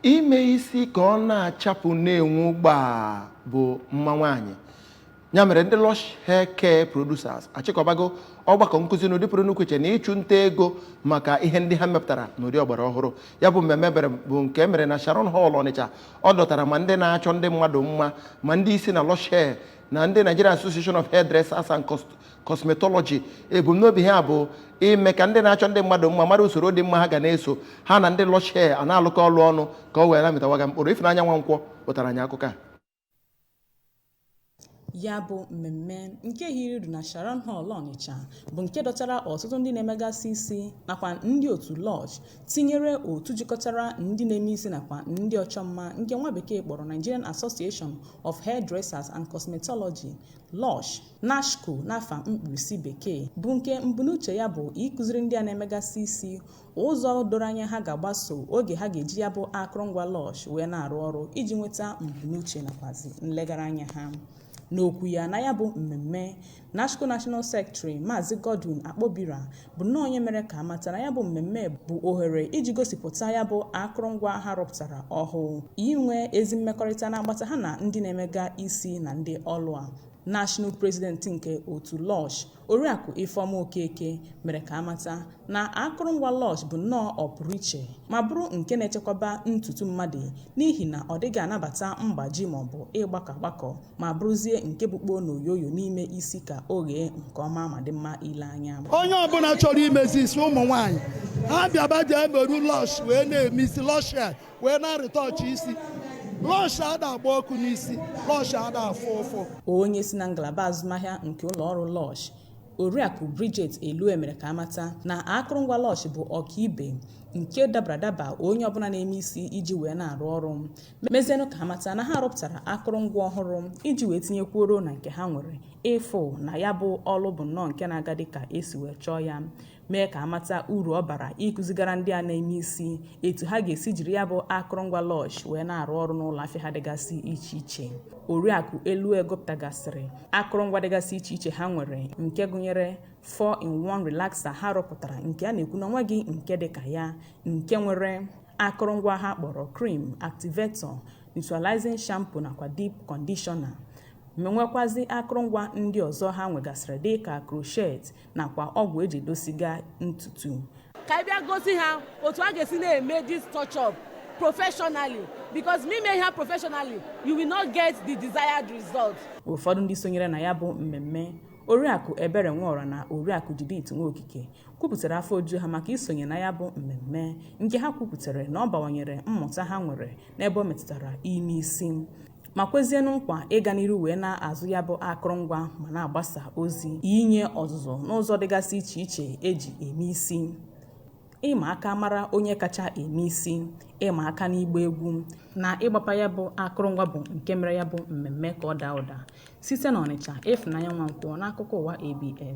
ime isi ka ọ na-achapụ na-enwu gbaa bụ mma nwaanyị. Ya mere ndị Lush hair care producers Achikobago Ogbako Nkuzi n'ụdị pụrụ nnukwu iche na ịchụ nta ego maka ihe ndị ha mepụtara n'ụdị ọgbara ọhụrụ. Ya bụ mmemme bụ nke emere na Sharon Hall Ọnịcha. Ọ dọtara ma ndị na-achọ ndị mmadụ mma ma ndị isi na Lush hair na ndị Nigerian Association of Hairdressers and Cosmetology. Ebumnobi ha bụ ime ka ndị na-achọ ndị mmadụ mma mara usoro dị mma ha ga na-eso ha na ndị Lush hair a na-alụkọ ọlụ ọnụ ka ọ wee na-amịtawaga mkpụrụ. Ifunanya Nwankwọ pụtara anyị akụkọ a. Ya bụ mmemme nke hiriru na Sharon Hall Ọnịcha bụ nke dọtara ọtụtụ ndị na-emegasị isi nakwa ndị otu Lush, tinyere otu jikọtara ndị na-eme isi nakwa ndị ọchọmma nke nwa bekee kpọrọ Nigerian Association of Hairdressers and Cosmetology Lush NASHCO n'afa mkpirisi bekee, bụ nke mbunuche ya bụ ịkụziri ndị a na-emegasị isi ụzọ doro anya ha ga-agbaso oge ha ga-eji ya bụ akụrụngwa Lush wee na-arụ ọrụ iji nweta mbunuche nakwazi nlegara anya ha. N'okwu ya na ya bụ mmemme, NASHCO National Secretary Maazị Godwin Akpobira bụ nnọọ onye mere ka amatara ya bụ mmemme bụ ohere iji gosipụta ya bụ akụrụngwa ha rụpụtara ọhụụ, inwe ezi mmekọrịta na-agbata ha na ndị na-emega isi na ndị ọlụ a. National President nke otu Lush, Oriakụ Ifeoma Okeke, mere ka amata na akụrụngwa Lush bụ nnọọ ọpụrụ iche ma bụrụ nke na-echekwaba ntutu mmadụ n'ihi na ọ dịghị anabata mgbaji maọbụ ịgbakọ ma bụrụzie nke bukpo n'oyoyo n'ime isi ka o ghee nke ọma ma dị mma ile anya. Onye ọbụla chọrọ imezi isi ụmụ nwaanyị ha bịaba jee emeru Lush wee na-eme isi Lush hair wee na-arịtọchị isi. Lush ada agba ọkụ n'isi, Lush ada afụ ụfụ. Onye si na ngalaba azụmahịa nke ụlọ ọrụ Lush, Oriakụ Bridget Elue, mere ka amata na akụrụngwa Lush bụ ọkaibe nke dabara onye ọbụla na-eme isi iji wee na-arụ ọrụ. Mezienụ ka amata na ha rụpụtara akụrụngwa ọhụrụ iji wee tinyekwuoro na nke ha nwere ịfụ na ya bụ ọlụ bụ nnọọ nke na-aga dị ka esi wee chọọ ya, mee ka amata uru ọ bara ịkụzigara ndị a na-eme isi etu ha ga-esi jiri ya bụ akụrụngwa Lush wee na-arụ ọrụ n'ụlọ afịa ha dịgasị iche iche. Oriakụ Elue gụpụtagasịrị akụrụngwa dịgasị iche iche ha nwere nke gụnyere 4-in-1 relaxer ha rụpụtara nke a na-ekwu na nweghị nke dịka ya, nke nwere akụrụngwa ha kpọrọ cream, activator, neutralizing shampoo nakwa deep conditioner. Nwekwazi akụrụngwa ndị ọzọ ha nwegasịrị dịka crochet nakwa ọgwụ eji edosiga ntutu. Ka bịa gosi ha otu a ga-esi na-eme this touch up professionally, because me make her professionally, you will not get the desired result. Ụfọdụ ndị sonyere na ya bụ mmemme, Oriakụ Ebere Nwaọra na Oriakụ Judith Nwokike, kwupụtara afọ oju ha maka isonye na ya bụ mmemme nke ha kwupụtara na ọ bawanyere mmụta ha nwere n'ebe ọ metụtara ime isi, ma kwezienụ nkwa ịga n'iru wee na-azụ ya bụ akụrụngwa ma na-agbasa ozi inye ọzụzụ n'ụzọ dịgasị iche iche eji eme isi. Ịma aka mara onye kacha eme isi, ịma aka n'igba egwu na ịgbapa ya bụ akụrụngwa bụ nke mere ya bụ mmemme ka ọ daa ụda. Site n'Ọnịcha, Ifunanya Nwankwọ n'akụkọ ụwa ABS.